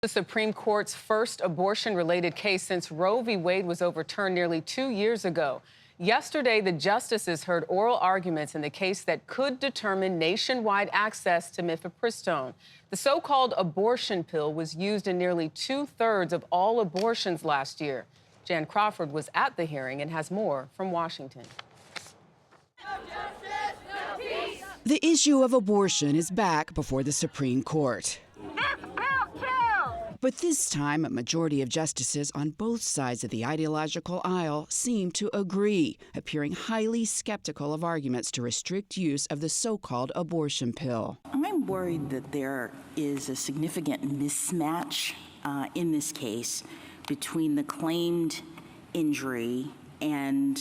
The Supreme Court's first abortion-related case since Roe v. Wade was overturned nearly 2 years ago. Yesterday, the justices heard oral arguments in the case that could determine nationwide access to mifepristone. The so-called abortion pill was used in nearly 2/3 of all abortions last year. Jan Crawford was at the hearing and has more from Washington. The issue of abortion is back before the Supreme Court. But this time, a majority of justices on both sides of the ideological aisle seem to agree, appearing highly skeptical of arguments to restrict use of the so-called abortion pill. I'm worried that there is a significant mismatch in this case between the claimed injury and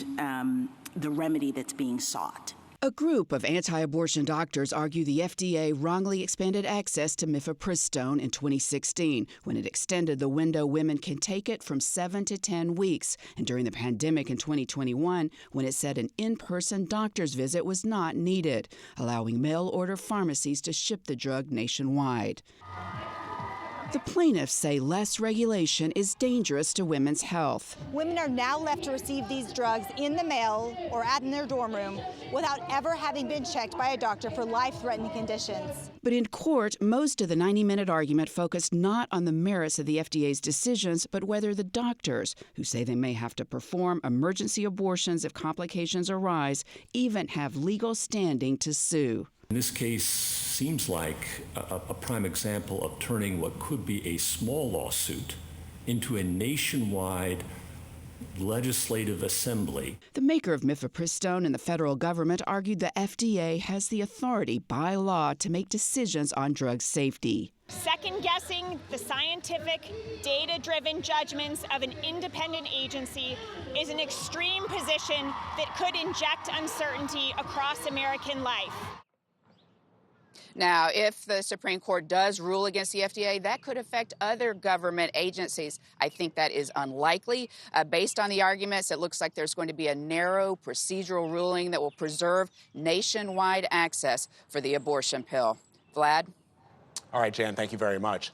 the remedy that's being sought. A group of anti-abortion doctors argue the FDA wrongly expanded access to mifepristone in 2016 when it extended the window women can take it from 7 to 10 weeks, and during the pandemic in 2021 when it said an in-person doctor's visit was not needed, allowing mail-order pharmacies to ship the drug nationwide. The plaintiffs say less regulation is dangerous to women's health. Women are now left to receive these drugs in the mail or in their dorm room without ever having been checked by a doctor for life-threatening conditions. But in court, most of the 90-minute argument focused not on the merits of the FDA's decisions, but whether the doctors, who say they may have to perform emergency abortions if complications arise, even have legal standing to sue. This case seems like a prime example of turning what could be a small lawsuit into a nationwide legislative assembly. The maker of mifepristone and the federal government argued the FDA has the authority by law to make decisions on drug safety. Second-guessing the scientific, data-driven judgments of an independent agency is an extreme position that could inject uncertainty across American life. Now, if the Supreme Court does rule against the FDA, that could affect other government agencies. I think that is unlikely. Based on the arguments, it looks like there's going to be a narrow procedural ruling that will preserve nationwide access for the abortion pill. Vlad? All right, Jan, thank you very much.